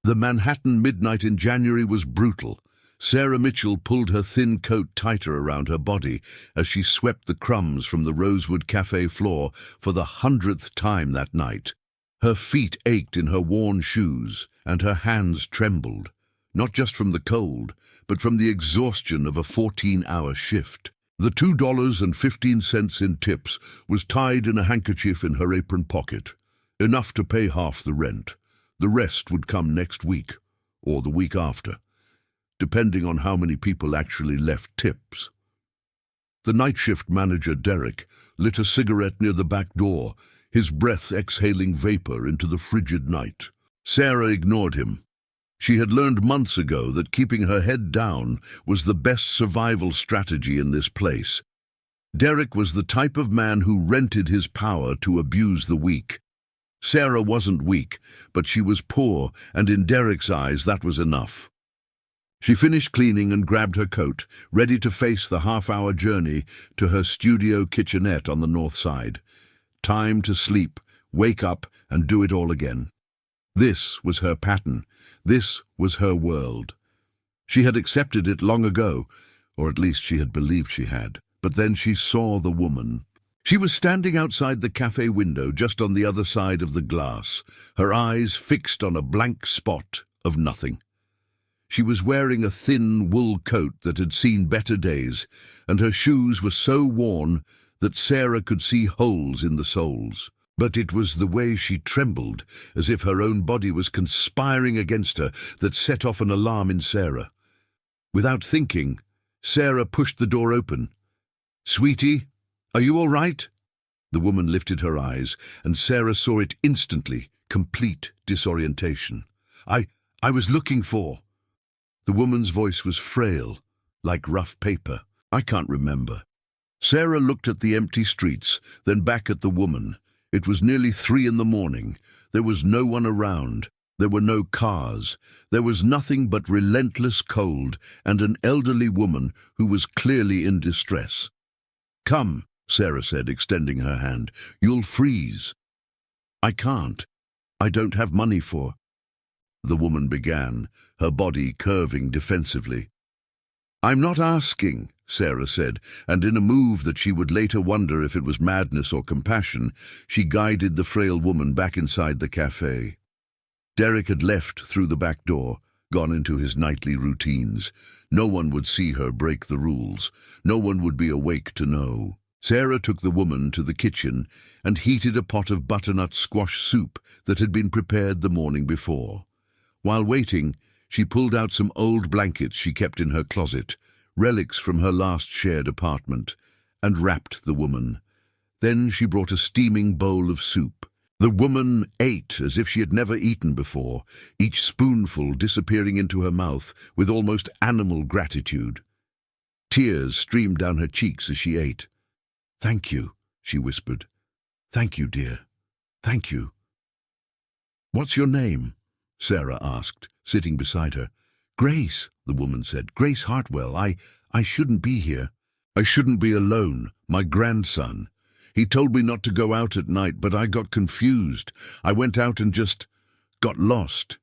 The Manhattan midnight in January was brutal. Sarah Mitchell pulled her thin coat tighter around her body as she swept the crumbs from the Rosewood Cafe floor for the 100th time that night. Her feet ached in her worn shoes, and her hands trembled, not just from the cold, but from the exhaustion of a 14-hour shift. The $2.15 in tips was tied in a handkerchief in her apron pocket, enough to pay half the rent. The rest would come next week, or the week after, depending on how many people actually left tips. The night shift manager, Derek, lit a cigarette near the back door, his breath exhaling vapor into the frigid night. Sarah ignored him. She had learned months ago that keeping her head down was the best survival strategy in this place. Derek was the type of man who rented his power to abuse the weak. Sarah wasn't weak, but she was poor, and in Derek's eyes that was enough. She finished cleaning and grabbed her coat, ready to face the half-hour journey to her studio kitchenette on the north side. Time to sleep, wake up, and do it all again. This was her pattern. This was her world. She had accepted it long ago, or at least she had believed she had. But then she saw the woman. She was standing outside the cafe window, just on the other side of the glass, her eyes fixed on a blank spot of nothing. She was wearing a thin wool coat that had seen better days, and her shoes were so worn that Sarah could see holes in the soles. But it was the way she trembled, as if her own body was conspiring against her, that set off an alarm in Sarah. Without thinking, Sarah pushed the door open. "Sweetie, are you all right?" The woman lifted her eyes, and Sarah saw it instantly, complete disorientation. I was looking for..." The woman's voice was frail, like rough paper. "I can't remember." Sarah looked at the empty streets, then back at the woman. It was nearly 3 in the morning. There was no one around. There were no cars. There was nothing but relentless cold and an elderly woman who was clearly in distress. "Come," Sarah said, extending her hand. "You'll freeze." "I can't. I don't have money for..." The woman began, her body curving defensively. "I'm not asking," Sarah said, and in a move that she would later wonder if it was madness or compassion, she guided the frail woman back inside the cafe. Derek had left through the back door, gone into his nightly routines. No one would see her break the rules. No one would be awake to know. Sarah took the woman to the kitchen and heated a pot of butternut squash soup that had been prepared the morning before. While waiting, she pulled out some old blankets she kept in her closet, relics from her last shared apartment, and wrapped the woman. Then she brought a steaming bowl of soup. The woman ate as if she had never eaten before, each spoonful disappearing into her mouth with almost animal gratitude. Tears streamed down her cheeks as she ate. "Thank you," she whispered. "Thank you, dear. Thank you." "What's your name?" Sarah asked, sitting beside her. "Grace," the woman said. "Grace Hartwell. I shouldn't be here." "I shouldn't be alone. My grandson. He told me not to go out at night, but I got confused. I went out and just got lost."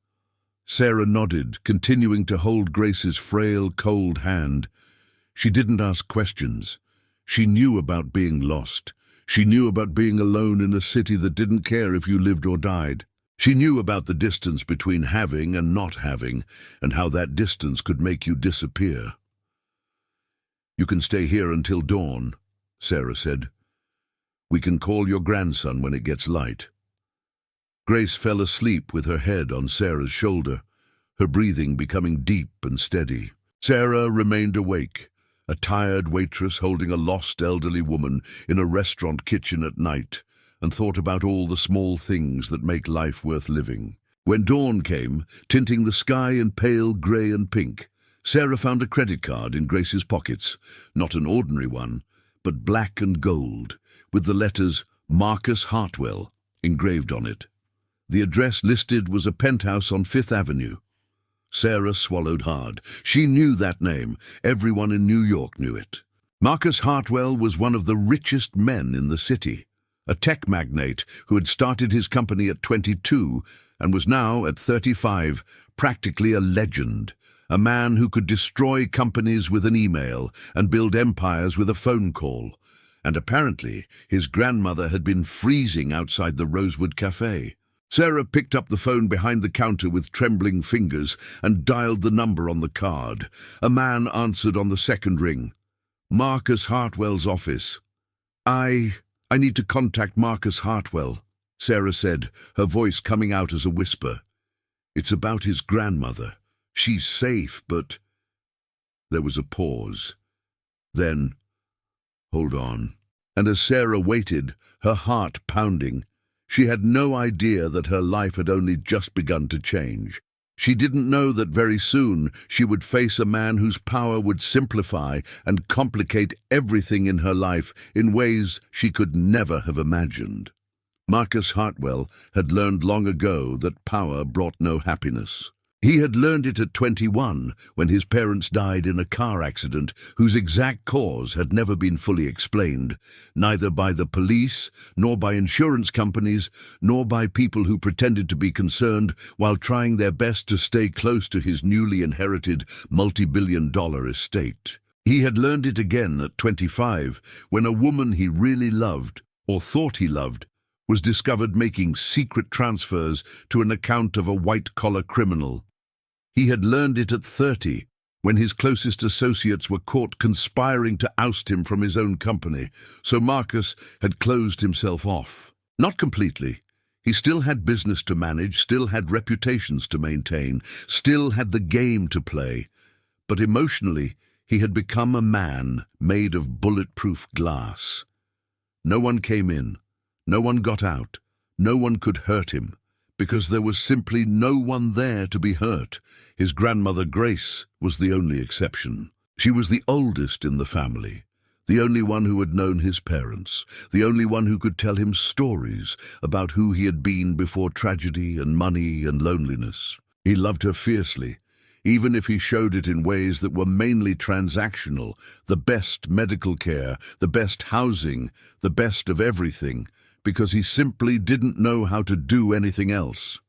Sarah nodded, continuing to hold Grace's frail, cold hand. She didn't ask questions. She knew about being lost. She knew about being alone in a city that didn't care if you lived or died. She knew about the distance between having and not having, and how that distance could make you disappear. "You can stay here until dawn," Sarah said. "We can call your grandson when it gets light." Grace fell asleep with her head on Sarah's shoulder, her breathing becoming deep and steady. Sarah remained awake, a tired waitress holding a lost elderly woman in a restaurant kitchen at night, and thought about all the small things that make life worth living. When dawn came, tinting the sky in pale grey and pink, Sarah found a credit card in Grace's pockets, not an ordinary one, but black and gold, with the letters Marcus Hartwell engraved on it. The address listed was a penthouse on 5th Avenue. Sarah swallowed hard. She knew that name. Everyone in New York knew it. Marcus Hartwell was one of the richest men in the city, a tech magnate who had started his company at 22 and was now, at 35, practically a legend. A man who could destroy companies with an email and build empires with a phone call. And apparently, his grandmother had been freezing outside the Rosewood Cafe. Sarah picked up the phone behind the counter with trembling fingers and dialed the number on the card. A man answered on the second ring. Marcus Hartwell's office. I need to contact Marcus Hartwell, Sarah said, her voice coming out as a whisper. It's about his grandmother. She's safe, but... There was a pause. Then, hold on. And as Sarah waited, her heart pounding, she had no idea that her life had only just begun to change. She didn't know that very soon she would face a man whose power would simplify and complicate everything in her life in ways she could never have imagined. Marcus Hartwell had learned long ago that power brought no happiness. He had learned it at 21 when his parents died in a car accident whose exact cause had never been fully explained, neither by the police, nor by insurance companies, nor by people who pretended to be concerned while trying their best to stay close to his newly inherited multi-billion-dollar estate. He had learned it again at 25 when a woman he really loved, or thought he loved, was discovered making secret transfers to an account of a white-collar criminal. He had learned it at 30, when his closest associates were caught conspiring to oust him from his own company, so Marcus had closed himself off. Not completely. He still had business to manage, still had reputations to maintain, still had the game to play. But emotionally, he had become a man made of bulletproof glass. No one came in. No one got out. No one could hurt him, because there was simply no one there to be hurt. His grandmother Grace was the only exception. She was the oldest in the family, the only one who had known his parents, the only one who could tell him stories about who he had been before tragedy and money and loneliness. He loved her fiercely, even if he showed it in ways that were mainly transactional, the best medical care, the best housing, the best of everything, because he simply didn't know how to do anything else.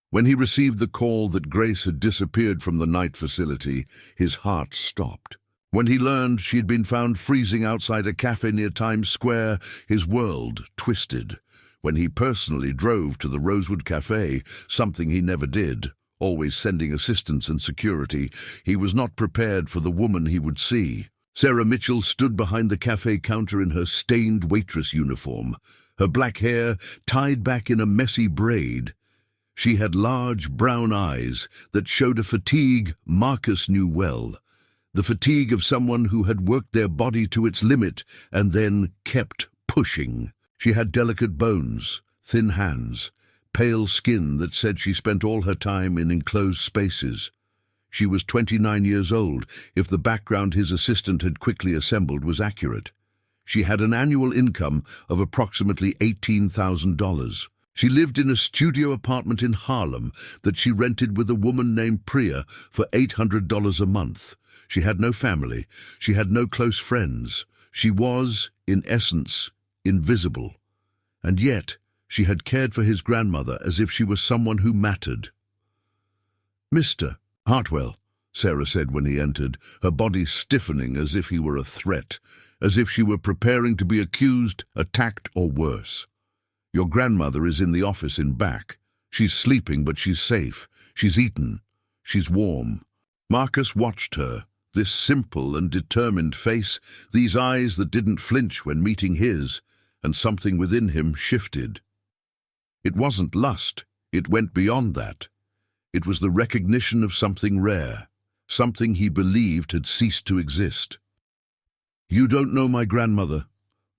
When he received the call that Grace had disappeared from the night facility, his heart stopped. When he learned she had been found freezing outside a cafe near Times Square, his world twisted. When he personally drove to the Rosewood Cafe, something he never did, always sending assistance and security, he was not prepared for the woman he would see. Sarah Mitchell stood behind the cafe counter in her stained waitress uniform, her black hair tied back in a messy braid. She had large brown eyes that showed a fatigue Marcus knew well, the fatigue of someone who had worked their body to its limit and then kept pushing. She had delicate bones, thin hands, pale skin that said she spent all her time in enclosed spaces. She was 29 years old, if the background his assistant had quickly assembled was accurate. She had an annual income of approximately $18,000. She lived in a studio apartment in Harlem that she rented with a woman named Priya for $800 a month. She had no family. She had no close friends. She was, in essence, invisible. And yet, she had cared for his grandmother as if she was someone who mattered. "Mr. Hartwell," Sarah said when he entered, her body stiffening as if he were a threat, as if she were preparing to be accused, attacked, or worse. "Your grandmother is in the office in back. She's sleeping, but she's safe. She's eaten. She's warm." Marcus watched her, this simple and determined face, these eyes that didn't flinch when meeting his, and something within him shifted. It wasn't lust. It went beyond that. It was the recognition of something rare, something he believed had ceased to exist. "You don't know my grandmother,"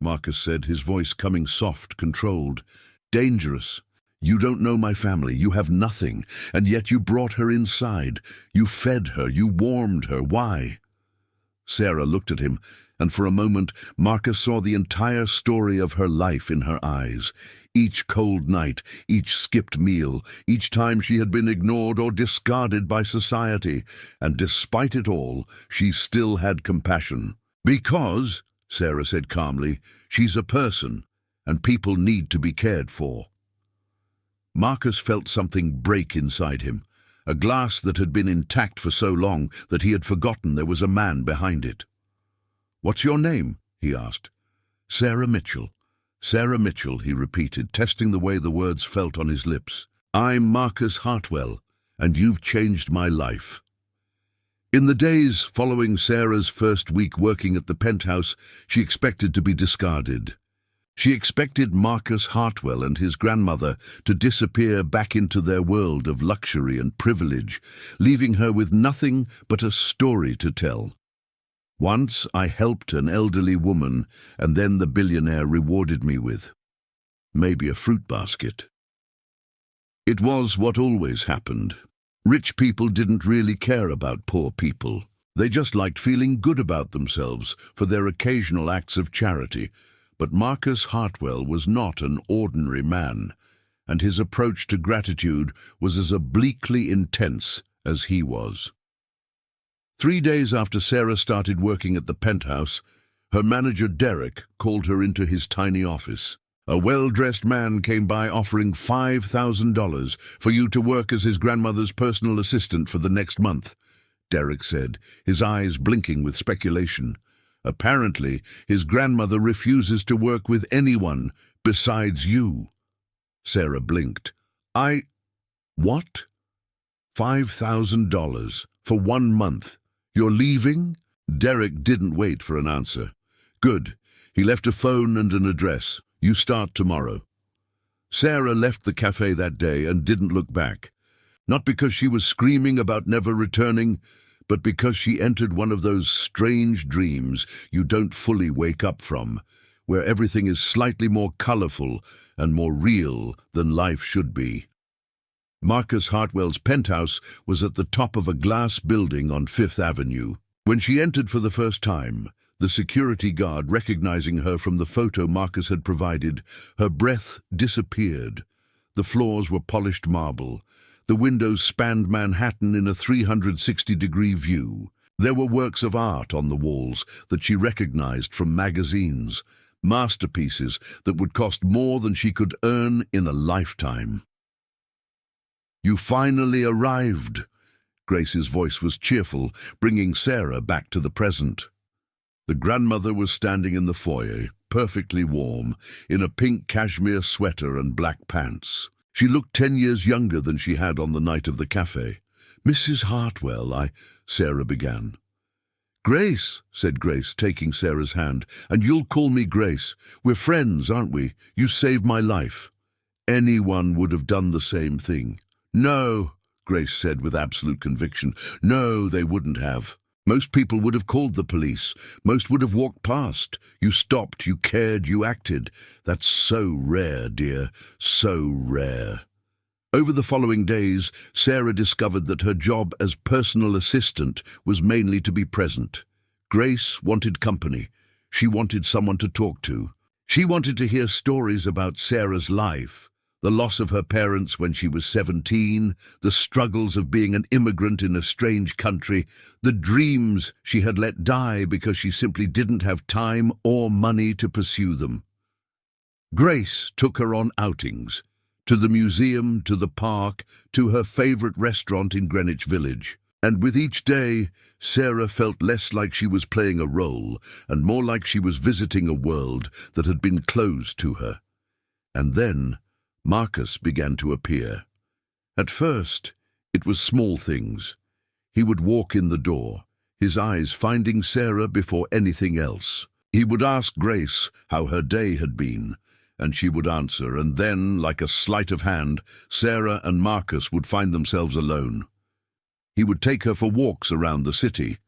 Marcus said, his voice coming soft, controlled. "Dangerous. You don't know my family. You have nothing, and yet you brought her inside. You fed her. You warmed her. Why?" Sarah looked at him, and for a moment Marcus saw the entire story of her life in her eyes. Each cold night, each skipped meal, each time she had been ignored or discarded by society, and despite it all, she still had compassion. "Because," Sarah said calmly, "she's a person, and people need to be cared for. Marcus felt something break inside him, a glass that had been intact for so long that he had forgotten there was a man behind it. "What's your name?" he asked. "Sarah Mitchell. Sarah Mitchell," he repeated, testing the way the words felt on his lips. "I'm Marcus Hartwell, and you've changed my life." In the days following Sarah's first week working at the penthouse, she expected to be discarded. She expected Marcus Hartwell and his grandmother to disappear back into their world of luxury and privilege, leaving her with nothing but a story to tell. "Once I helped an elderly woman, and then the billionaire rewarded me with maybe a fruit basket." It was what always happened. Rich people didn't really care about poor people. They just liked feeling good about themselves for their occasional acts of charity. But Marcus Hartwell was not an ordinary man, and his approach to gratitude was as obliquely intense as he was. 3 days after Sarah started working at the penthouse, her manager Derek called her into his tiny office. "A well-dressed man came by offering $5,000 for you to work as his grandmother's personal assistant for the next month," Derek said, his eyes blinking with speculation. "Apparently, his grandmother refuses to work with anyone besides you." Sarah blinked. What? $5,000 for 1 month? You're leaving?" Derek didn't wait for an answer. "Good. He left a phone and an address. You start tomorrow." Sarah left the cafe that day and didn't look back. Not because she was screaming about never returning, but because she entered one of those strange dreams you don't fully wake up from, where everything is slightly more colorful and more real than life should be. Marcus Hartwell's penthouse was at the top of a glass building on 5th Avenue. When she entered for the first time, the security guard recognizing her from the photo Marcus had provided, her breath disappeared. The floors were polished marble. The windows spanned Manhattan in a 360-degree view. There were works of art on the walls that she recognized from magazines, masterpieces that would cost more than she could earn in a lifetime. "You finally arrived." Grace's voice was cheerful, bringing Sarah back to the present. The grandmother was standing in the foyer, perfectly warm, in a pink cashmere sweater and black pants. She looked 10 years younger than she had on the night of the cafe. "Mrs. Hartwell, Sarah began. "Grace," said Grace, taking Sarah's hand, "and you'll call me Grace. We're friends, aren't we? You saved my life." Anyone would have done the same thing. "No," Grace said with absolute conviction. "No, they wouldn't have. Most people would have called the police. Most would have walked past. You stopped, you cared, you acted. That's so rare, dear, so rare." Over the following days, Sarah discovered that her job as personal assistant was mainly to be present. Grace wanted company. She wanted someone to talk to. She wanted to hear stories about Sarah's life. The loss of her parents when she was 17, the struggles of being an immigrant in a strange country, the dreams she had let die because she simply didn't have time or money to pursue them. Grace took her on outings, to the museum, to the park, to her favorite restaurant in Greenwich Village. And with each day, Sarah felt less like she was playing a role and more like she was visiting a world that had been closed to her. And then Marcus began to appear. At first, it was small things. He would walk in the door, his eyes finding Sarah before anything else. He would ask Grace how her day had been, and she would answer, and then, like a sleight of hand, Sarah and Marcus would find themselves alone. He would take her for walks around the city.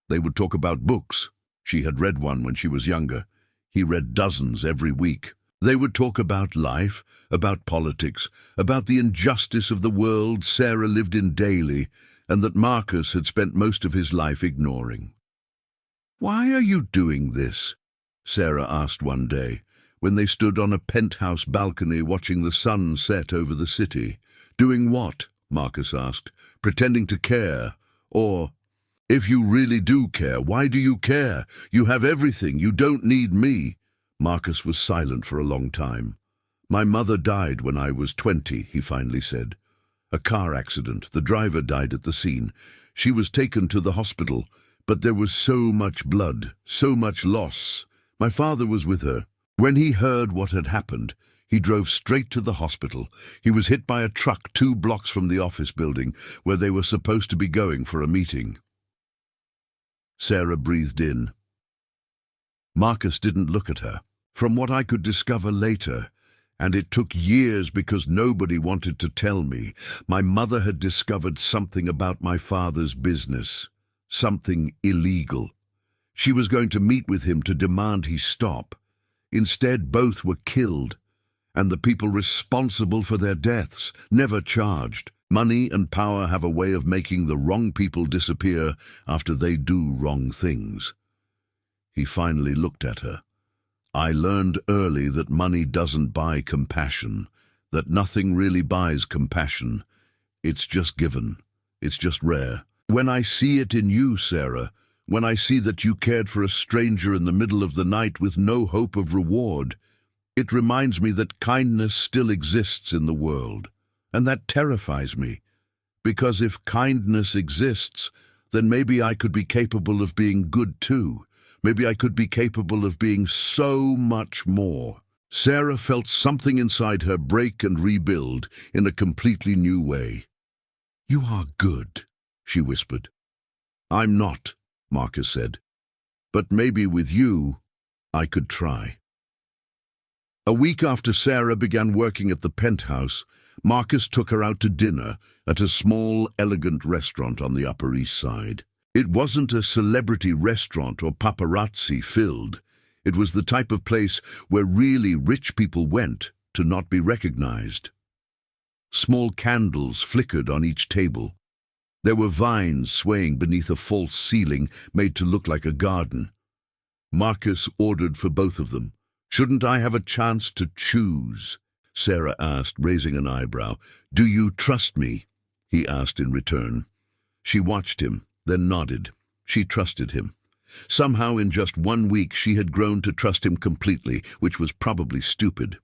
They would talk about books. She had read one when she was younger. He read dozens every week. They would talk about life, about politics, about the injustice of the world Sarah lived in daily, and that Marcus had spent most of his life ignoring. "Why are you doing this?" Sarah asked one day, when they stood on a penthouse balcony watching the sun set over the city. "Doing what?" Marcus asked. "Pretending to care? Or, if you really do care, why do you care? You have everything. You don't need me." Marcus was silent for a long time. "My mother died when I was 20, he finally said. "A car accident. The driver died at the scene. She was taken to the hospital, but there was so much blood, so much loss. My father was with her. When he heard what had happened, he drove straight to the hospital. He was hit by a truck 2 blocks from the office building where they were supposed to be going for a meeting." Sarah breathed in. Marcus didn't look at her. "From what I could discover later, and it took years because nobody wanted to tell me, my mother had discovered something about my father's business, something illegal. She was going to meet with him to demand he stop. Instead, both were killed, and the people responsible for their deaths never charged. Money and power have a way of making the wrong people disappear after they do wrong things." He finally looked at her. "I learned early that money doesn't buy compassion, that nothing really buys compassion. It's just given. It's just rare. When I see it in you, Sarah, when I see that you cared for a stranger in the middle of the night with no hope of reward, it reminds me that kindness still exists in the world, and that terrifies me. Because if kindness exists, then maybe I could be capable of being good too. Maybe I could be capable of being so much more." Sarah felt something inside her break and rebuild in a completely new way. "You are good," she whispered. "I'm not," Marcus said. "But maybe with you, I could try." A week after Sarah began working at the penthouse, Marcus took her out to dinner at a small, elegant restaurant on the Upper East Side. It wasn't a celebrity restaurant or paparazzi-filled. It was the type of place where really rich people went to not be recognized. Small candles flickered on each table. There were vines swaying beneath a false ceiling made to look like a garden. Marcus ordered for both of them. "Shouldn't I have a chance to choose?" Sarah asked, raising an eyebrow. "Do you trust me?" he asked in return. She watched him, then nodded. She trusted him. Somehow in just 1 week she had grown to trust him completely, which was probably stupid.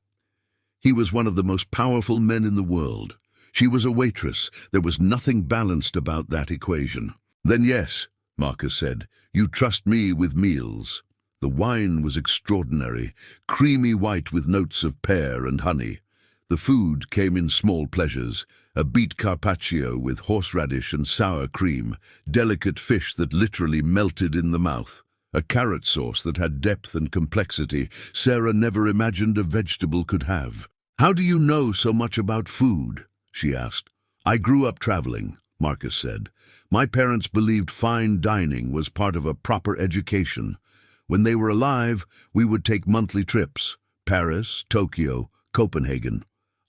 He was one of the most powerful men in the world. She was a waitress. There was nothing balanced about that equation. "Then yes," Marcus said, "you trust me with meals." The wine was extraordinary, creamy white with notes of pear and honey. The food came in small pleasures, a beet carpaccio with horseradish and sour cream, delicate fish that literally melted in the mouth, a carrot sauce that had depth and complexity Sarah never imagined a vegetable could have. "How do you know so much about food?" she asked. "I grew up traveling," Marcus said. "My parents believed fine dining was part of a proper education. When they were alive, we would take monthly trips, Paris, Tokyo, Copenhagen.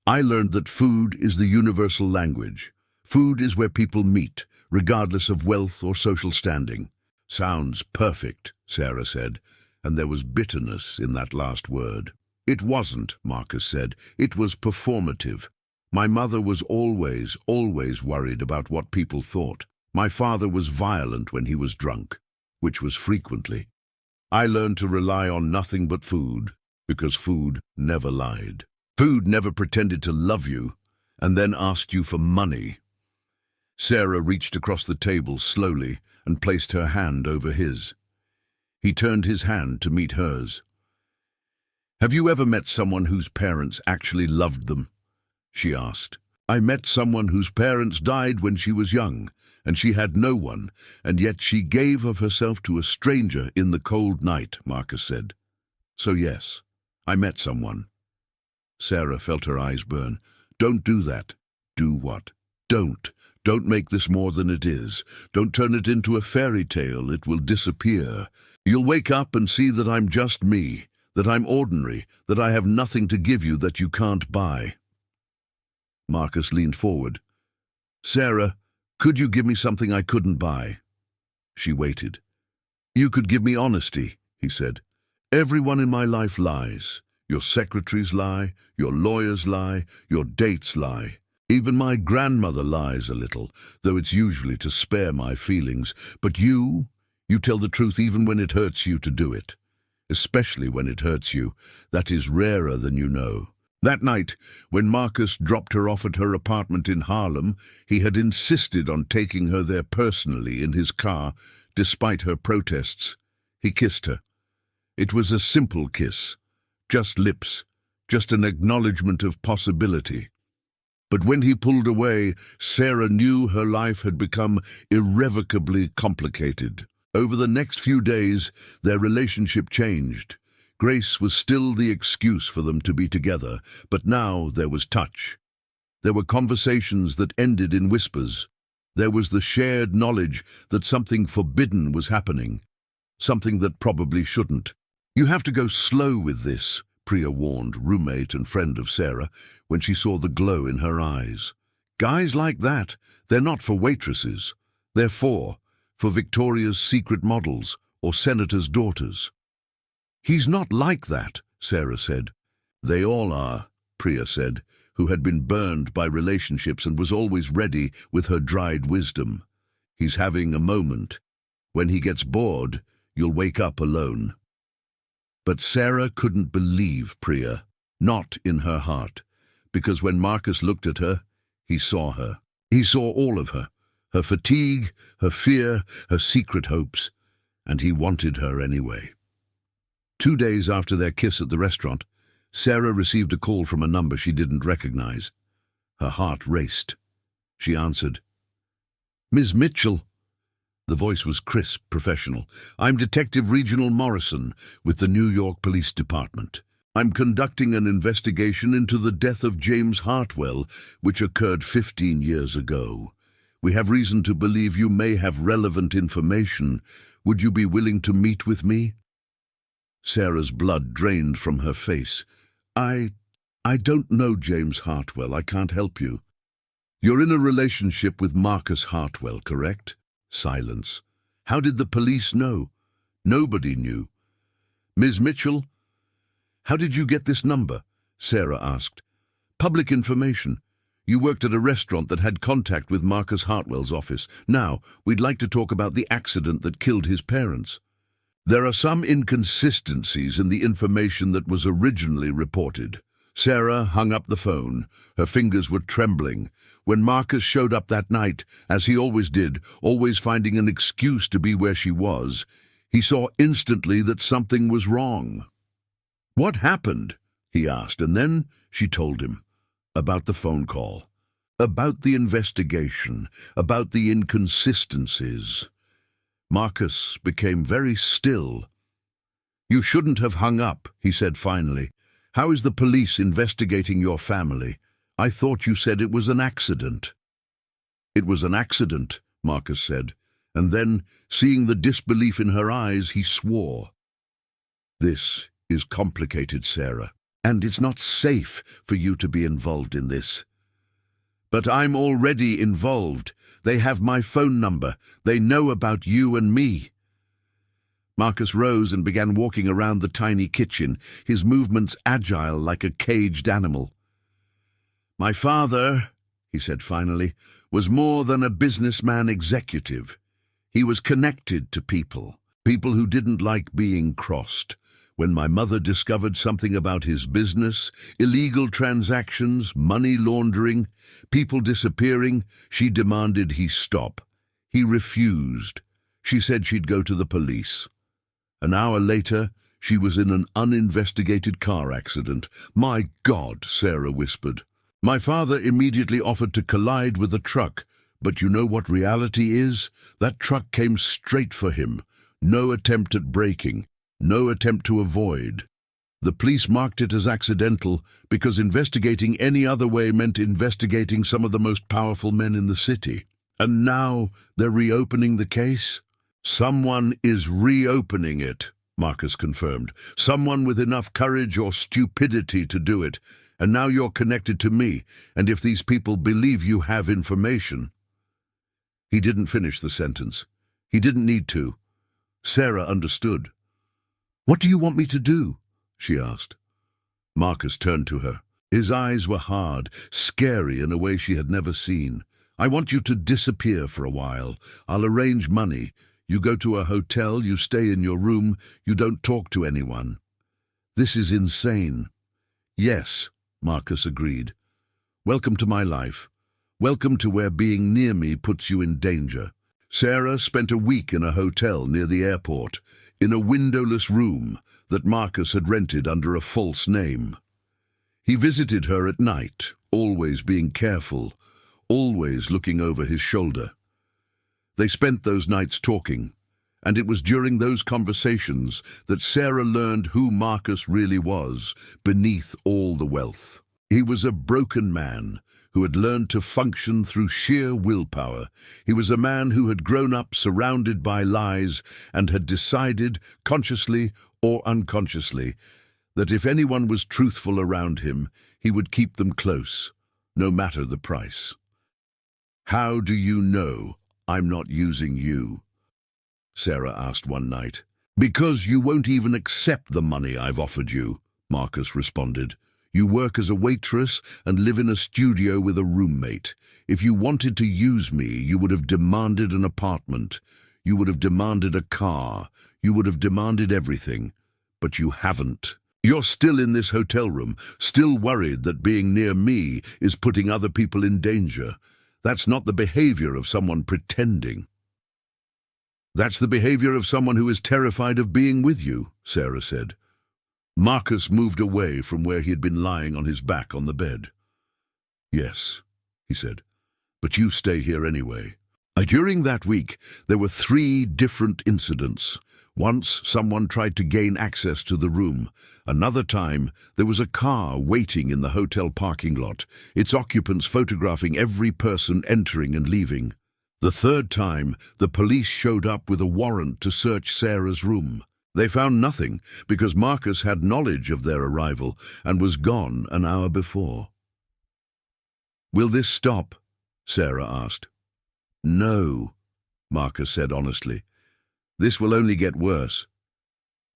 I learned that food is the universal language. Food is where people meet, regardless of wealth or social standing." "Sounds perfect," Sarah said, and there was bitterness in that last word. "It wasn't," Marcus said. "It was performative. My mother was always worried about what people thought. My father was violent when he was drunk, which was frequently. I learned to rely on nothing but food, because food never lied. Food never pretended to love you, and then asked you for money." Sarah reached across the table slowly and placed her hand over his. He turned his hand to meet hers. "Have you ever met someone whose parents actually loved them?" she asked. "I met someone whose parents died when she was young, and she had no one, and yet she gave of herself to a stranger in the cold night," Marcus said. "So yes, I met someone." Sarah felt her eyes burn. "Don't do that." "Do what?" "Don't. Don't make this more than it is. Don't turn it into a fairy tale. It will disappear. You'll wake up and see that I'm just me, that I'm ordinary, that I have nothing to give you that you can't buy." Marcus leaned forward. "Sarah, could you give me something I couldn't buy?" She waited. "You could give me honesty," he said. "Everyone in my life lies. Your secretaries lie, your lawyers lie, your dates lie. Even my grandmother lies a little, though it's usually to spare my feelings. But you tell the truth even when it hurts you to do it. especially when it hurts you. That is rarer than you know. That night, when Marcus dropped her off at her apartment in Harlem, he had insisted on taking her there personally in his car, despite her protests. He kissed her. It was a simple kiss, just lips, just an acknowledgement of possibility. But when he pulled away, Sarah knew her life had become irrevocably complicated. Over the next few days, their relationship changed. Grace was still the excuse for them to be together, but now there was touch. There were conversations that ended in whispers. There was the shared knowledge that something forbidden was happening, something that probably shouldn't. "You have to go slow with this," Priya warned roommate and friend of Sarah when she saw the glow in her eyes. "Guys like that, they're not for waitresses. They're for Victoria's Secret models or senators' daughters." "He's not like that," Sarah said. "They all are," Priya said, who had been burned by relationships and was always ready with her dried wisdom. "He's having a moment. When he gets bored, you'll wake up alone." But Sarah couldn't believe Priya, not in her heart, because when Marcus looked at her, he saw her. He saw all of her, her fatigue, her fear, her secret hopes, and he wanted her anyway. 2 days after their kiss at the restaurant, Sarah received a call from a number she didn't recognize. Her heart raced. She answered. "Ms. Mitchell." The voice was crisp, professional. "I'm Detective Reginald Morrison with the New York Police Department. I'm conducting an investigation into the death of James Hartwell, which occurred 15 years ago. We have reason to believe you may have relevant information. Would you be willing to meet with me?" Sarah's blood drained from her face. I don't know James Hartwell. I can't help you." "You're in a relationship with Marcus Hartwell, correct?" Silence. "How did the police know?" "Nobody knew." "Ms. Mitchell, how did you get this number?" Sarah asked. "Public information. You worked at a restaurant that had contact with Marcus Hartwell's office. Now, we'd like to talk about the accident that killed his parents. There are some inconsistencies in the information that was originally reported." Sarah hung up the phone. Her fingers were trembling. When Marcus showed up that night, as he always did, always finding an excuse to be where she was, he saw instantly that something was wrong. "What happened?" he asked, and then she told him about the phone call, about the investigation, about the inconsistencies. Marcus became very still. "You shouldn't have hung up," he said finally. "How is the police investigating your family? I thought you said it was an accident." "It was an accident," Marcus said, and then, seeing the disbelief in her eyes, he swore. "This is complicated, Sarah, and it's not safe for you to be involved in this." "But I'm already involved. They have my phone number. They know about you and me." Marcus rose and began walking around the tiny kitchen, his movements agile like a caged animal. "My father," he said finally, "was more than a businessman executive. He was connected to people who didn't like being crossed. When my mother discovered something about his business, illegal transactions, money laundering, people disappearing, she demanded he stop. He refused. She said she'd go to the police. An hour later, she was in an uninvestigated car accident. "My God," Sarah whispered. "My father immediately offered to collide with a truck, but you know what reality is? That truck came straight for him. No attempt at braking, no attempt to avoid. The police marked it as accidental because investigating any other way meant investigating some of the most powerful men in the city. And now they're reopening the case?" "Someone is reopening it," Marcus confirmed. "Someone with enough courage or stupidity to do it. And now you're connected to me, and if these people believe you have information—" He didn't finish the sentence. He didn't need to. Sarah understood. "What do you want me to do?" she asked. Marcus turned to her. His eyes were hard, scary in a way she had never seen. "I want you to disappear for a while. I'll arrange money. You go to a hotel, you stay in your room, you don't talk to anyone. This is insane." "Yes," Marcus agreed. "Welcome to my life. Welcome to where being near me puts you in danger." Sarah spent a week in a hotel near the airport, in a windowless room that Marcus had rented under a false name. He visited her at night, always being careful, always looking over his shoulder. They spent those nights talking, and it was during those conversations that Sarah learned who Marcus really was beneath all the wealth. He was a broken man who had learned to function through sheer willpower. He was a man who had grown up surrounded by lies and had decided, consciously or unconsciously, that if anyone was truthful around him, he would keep them close, no matter the price. "How do you know I'm not using you?" Sarah asked one night. "Because you won't even accept the money I've offered you," Marcus responded. "You work as a waitress and live in a studio with a roommate. If you wanted to use me, you would have demanded an apartment. You would have demanded a car. You would have demanded everything. But you haven't. You're still in this hotel room, still worried that being near me is putting other people in danger. That's not the behavior of someone pretending. That's the behavior of someone who is terrified of being with you," Sarah said. Marcus moved away from where he had been lying on his back on the bed. "Yes," he said, "but you stay here anyway." During that week, there were 3 different incidents. Once, someone tried to gain access to the room. Another time, there was a car waiting in the hotel parking lot, its occupants photographing every person entering and leaving. The third time, the police showed up with a warrant to search Sarah's room. They found nothing because Marcus had knowledge of their arrival and was gone an hour before. "Will this stop?" Sarah asked. "No," Marcus said honestly. "This will only get worse.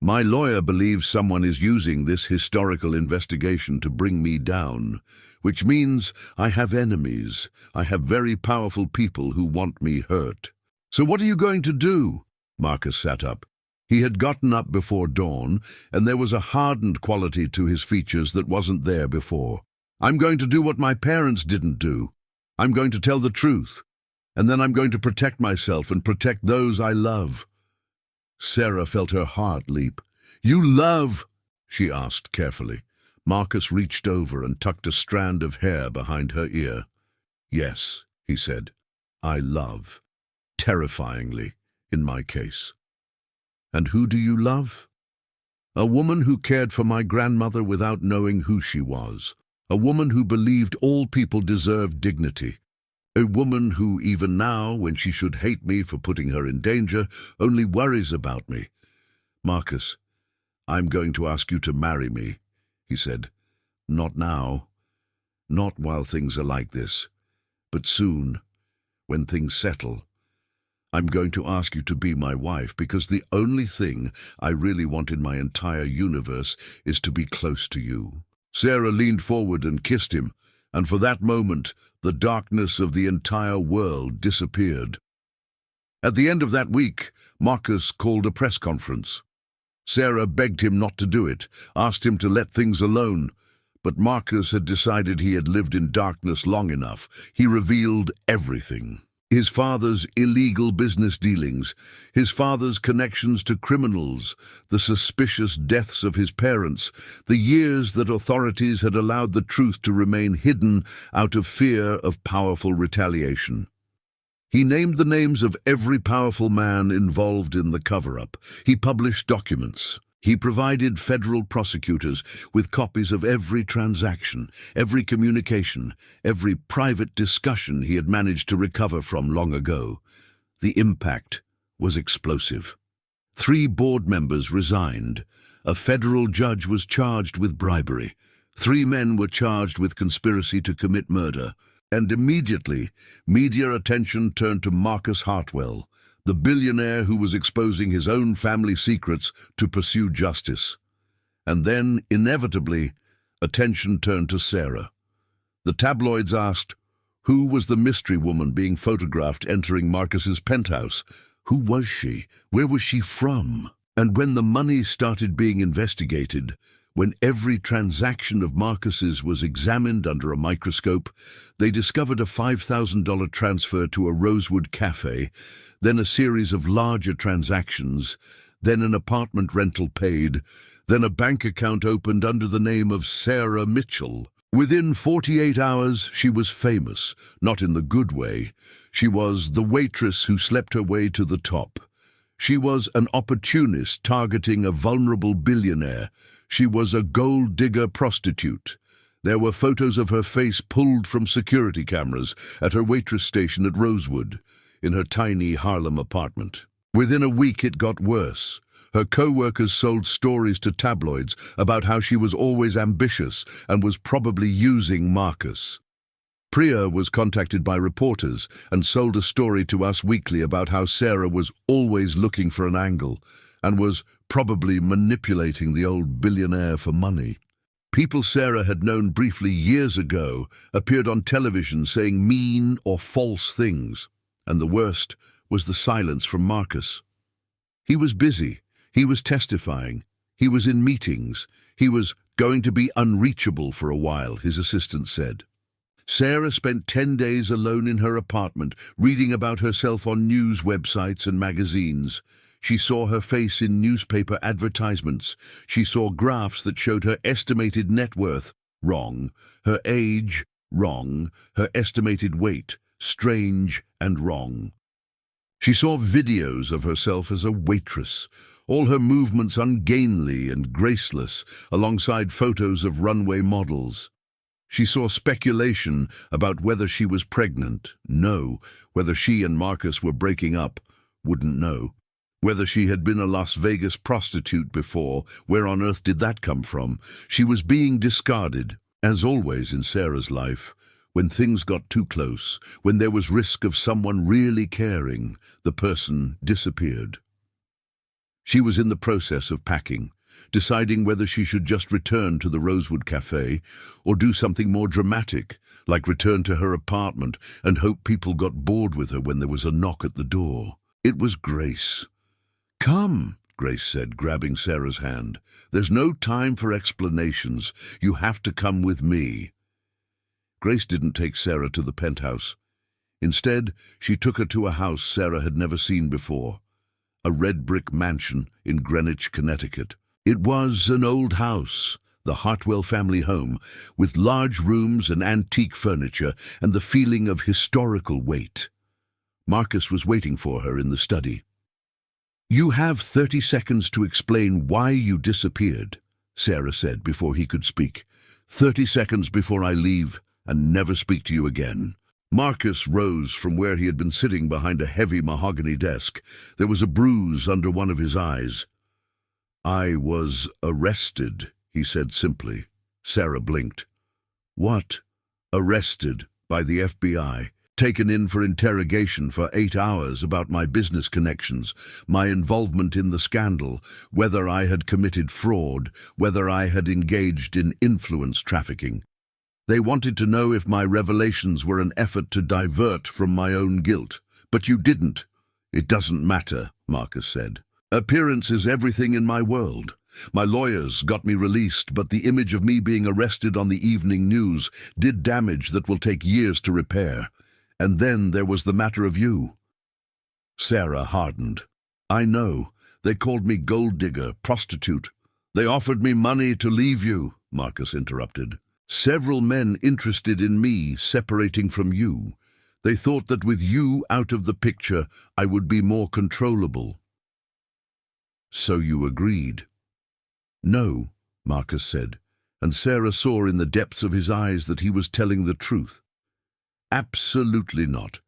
My lawyer believes someone is using this historical investigation to bring me down, which means I have enemies. I have very powerful people who want me hurt." "So what are you going to do?" Marcus sat up. He had gotten up before dawn, and there was a hardened quality to his features that wasn't there before. "I'm going to do what my parents didn't do. I'm going to tell the truth, and then I'm going to protect myself and protect those I love." Sarah felt her heart leap. "You love?" she asked carefully. Marcus reached over and tucked a strand of hair behind her ear. "Yes," he said, "I love. Terrifyingly, in my case." "And who do you love?" "A woman who cared for my grandmother without knowing who she was. A woman who believed all people deserved dignity. A woman who, even now, when she should hate me for putting her in danger, only worries about me. Marcus, I'm going to ask you to marry me," he said. "Not now. Not while things are like this. But soon, when things settle. I'm going to ask you to be my wife because the only thing I really want in my entire universe is to be close to you." Sarah leaned forward and kissed him, and for that moment, the darkness of the entire world disappeared. At the end of that week, Marcus called a press conference. Sarah begged him not to do it, asked him to let things alone, but Marcus had decided he had lived in darkness long enough. He revealed everything. His father's illegal business dealings, his father's connections to criminals, the suspicious deaths of his parents, the years that authorities had allowed the truth to remain hidden out of fear of powerful retaliation. He named the names of every powerful man involved in the cover-up. He published documents. He provided federal prosecutors with copies of every transaction, every communication, every private discussion he had managed to recover from long ago. The impact was explosive. 3 board members resigned. A federal judge was charged with bribery. 3 men were charged with conspiracy to commit murder. And immediately, media attention turned to Marcus Hartwell, the billionaire who was exposing his own family secrets to pursue justice. And then, inevitably, attention turned to Sarah. The tabloids asked, who was the mystery woman being photographed entering Marcus's penthouse? Who was she? Where was she from? And when the money started being investigated, when every transaction of Marcus's was examined under a microscope, they discovered a $5,000 transfer to a Rosewood cafe, then a series of larger transactions, then an apartment rental paid, then a bank account opened under the name of Sarah Mitchell. Within 48 hours, she was famous, not in the good way. She was the waitress who slept her way to the top. She was an opportunist targeting a vulnerable billionaire. She was a gold-digger prostitute. There were photos of her face pulled from security cameras at her waitress station at Rosewood, in her tiny Harlem apartment. Within a week, it got worse. Her co-workers sold stories to tabloids about how she was always ambitious and was probably using Marcus. Priya was contacted by reporters and sold a story to Us Weekly about how Sarah was always looking for an angle and was probably manipulating the old billionaire for money. People Sarah had known briefly years ago appeared on television saying mean or false things, and the worst was the silence from Marcus. He was busy. He was testifying. He was in meetings. He was going to be unreachable for a while, his assistant said. Sarah spent 10 days alone in her apartment, reading about herself on news websites and magazines. She saw her face in newspaper advertisements. She saw graphs that showed her estimated net worth, wrong, her age, wrong, her estimated weight, strange and wrong. She saw videos of herself as a waitress, all her movements ungainly and graceless, alongside photos of runway models. She saw speculation about whether she was pregnant, no. Whether she and Marcus were breaking up, wouldn't know. Whether she had been a Las Vegas prostitute before, where on earth did that come from? She was being discarded, as always in Sarah's life. When things got too close, when there was risk of someone really caring, the person disappeared. She was in the process of packing, deciding whether she should just return to the Rosewood Cafe or do something more dramatic, like return to her apartment and hope people got bored with her when there was a knock at the door. It was Grace. "Come," Grace said, grabbing Sarah's hand. "There's no time for explanations. You have to come with me." Grace didn't take Sarah to the penthouse. Instead, she took her to a house Sarah had never seen before, a red brick mansion in Greenwich, Connecticut. It was an old house, the Hartwell family home, with large rooms and antique furniture and the feeling of historical weight. Marcus was waiting for her in the study. "You have 30 seconds to explain why you disappeared," Sarah said before he could speak. 30 seconds before I leave and never speak to you again." Marcus rose from where he had been sitting behind a heavy mahogany desk. There was a bruise under one of his eyes. "I was arrested," he said simply. Sarah blinked. "What? Arrested by the FBI? Taken in for interrogation for 8 hours about my business connections, my involvement in the scandal, whether I had committed fraud, whether I had engaged in influence trafficking. They wanted to know if my revelations were an effort to divert from my own guilt. But you didn't." "It doesn't matter," Marcus said. "Appearance is everything in my world. My lawyers got me released, but the image of me being arrested on the evening news did damage that will take years to repair. And then there was the matter of you." Sarah hardened. "I know. They called me gold digger, prostitute. They offered me money to leave you," Marcus interrupted. "Several men interested in me separating from you. They thought that with you out of the picture, I would be more controllable." "So you agreed?" "No," Marcus said, and Sarah saw in the depths of his eyes that he was telling the truth. "Absolutely not.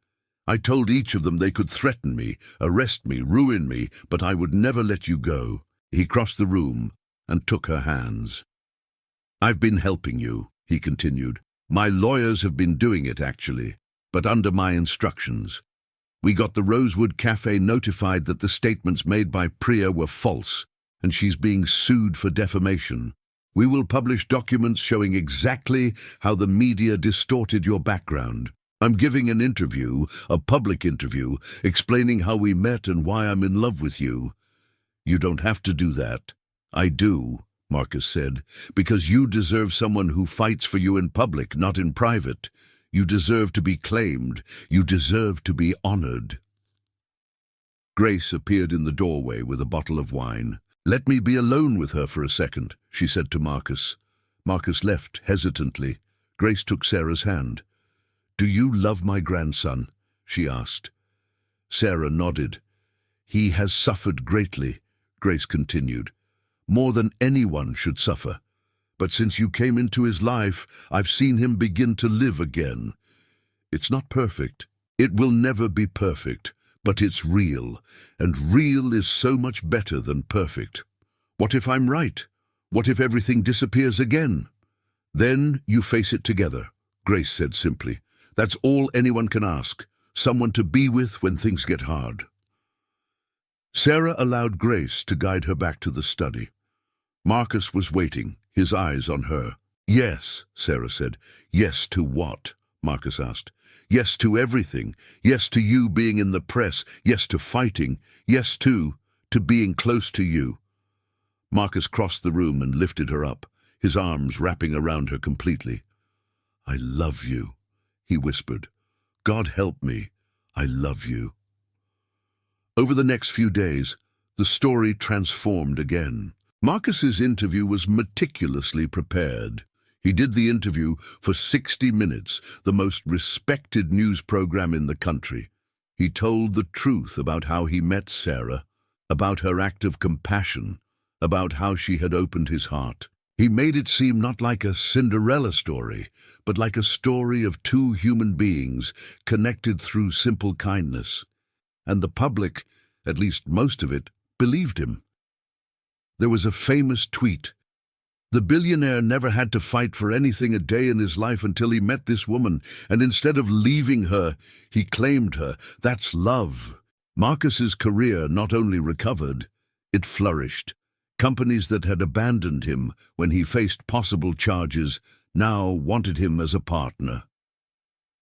I told each of them they could threaten me, arrest me, ruin me, but I would never let you go." He crossed the room and took her hands. "I've been helping you," he continued. "My lawyers have been doing it, actually, but under my instructions. We got the Rosewood Cafe notified that the statements made by Priya were false, and she's being sued for defamation. We will publish documents showing exactly how the media distorted your background, I'm giving an interview, a public interview, explaining how we met and why I'm in love with you. You don't have to do that. I do, Marcus said, because you deserve someone who fights for you in public, not in private. You deserve to be claimed. You deserve to be honored. Grace appeared in the doorway with a bottle of wine. Let me be alone with her for a second, she said to Marcus. Marcus left hesitantly. Grace took Sarah's hand. Do you love my grandson? She asked. Sarah nodded. He has suffered greatly, Grace continued. More than anyone should suffer. But since you came into his life, I've seen him begin to live again. It's not perfect. It will never be perfect, but it's real, and real is so much better than perfect. What if I'm right? What if everything disappears again? Then you face it together, Grace said simply. That's all anyone can ask, someone to be with when things get hard. Sarah allowed Grace to guide her back to the study. Marcus was waiting, his eyes on her. Yes, Sarah said. Yes to what? Marcus asked. Yes to everything. Yes to you being in the press. Yes to fighting. Yes to being close to you. Marcus crossed the room and lifted her up, his arms wrapping around her completely. I love you, he whispered. God help me, I love you. Over the next few days, the story transformed again. Marcus's interview was meticulously prepared. He did the interview for 60 minutes, the most respected news program in the country. He told the truth about how he met Sarah, about her act of compassion, about how she had opened his heart. He made it seem not like a Cinderella story, but like a story of two human beings connected through simple kindness. And the public, at least most of it, believed him. There was a famous tweet. The billionaire never had to fight for anything a day in his life until he met this woman, and instead of leaving her, he claimed her. That's love. Marcus's career not only recovered, it flourished. Companies that had abandoned him when he faced possible charges now wanted him as a partner.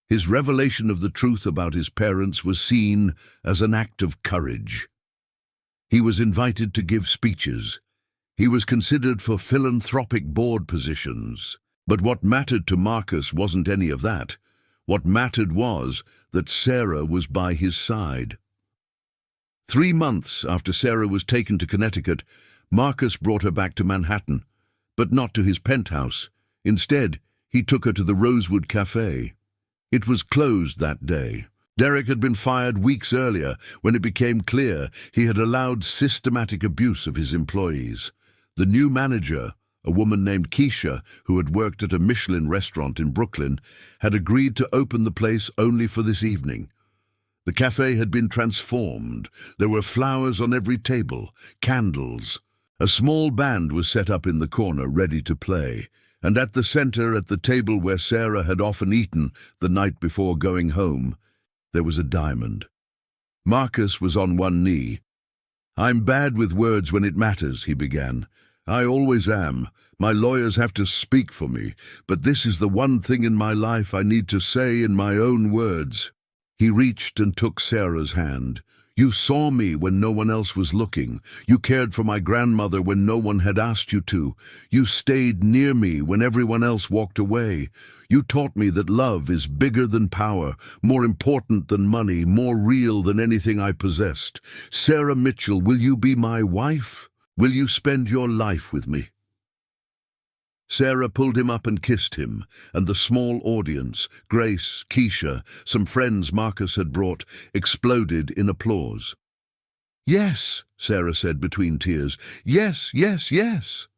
His revelation of the truth about his parents was seen as an act of courage. He was invited to give speeches. He was considered for philanthropic board positions. But what mattered to Marcus wasn't any of that. What mattered was that Sarah was by his side. 3 months after Sarah was taken to Connecticut, Marcus brought her back to Manhattan, but not to his penthouse. Instead, he took her to the Rosewood Cafe. It was closed that day. Derek had been fired weeks earlier when it became clear he had allowed systematic abuse of his employees. The new manager, a woman named Keisha, who had worked at a Michelin restaurant in Brooklyn, had agreed to open the place only for this evening. The cafe had been transformed. There were flowers on every table, candles. A small band was set up in the corner, ready to play, and at the center, at the table where Sarah had often eaten the night before going home, there was a diamond. Marcus was on one knee. I'm bad with words when it matters, he began. I always am. My lawyers have to speak for me, but this is the one thing in my life I need to say in my own words. He reached and took Sarah's hand. You saw me when no one else was looking. You cared for my grandmother when no one had asked you to. You stayed near me when everyone else walked away. You taught me that love is bigger than power, more important than money, more real than anything I possessed. Sarah Mitchell, will you be my wife? Will you spend your life with me? Sarah pulled him up and kissed him, and the small audience, Grace, Keisha, some friends Marcus had brought, exploded in applause. Yes, Sarah said between tears. Yes, yes, yes.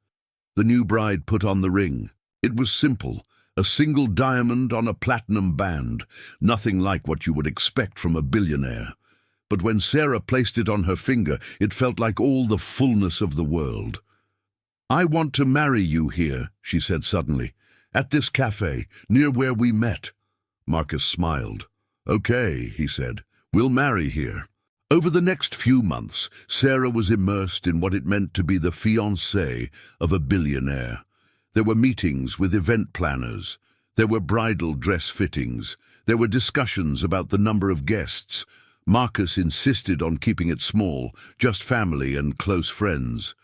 The new bride put on the ring. It was simple, a single diamond on a platinum band, nothing like what you would expect from a billionaire. But when Sarah placed it on her finger, it felt like all the fullness of the world. I want to marry you here, she said suddenly, at this cafe, near where we met. Marcus smiled. Okay, he said, we'll marry here. Over the next few months, Sarah was immersed in what it meant to be the fiancée of a billionaire. There were meetings with event planners. There were bridal dress fittings. There were discussions about the number of guests. Marcus insisted on keeping it small, just family and close friends.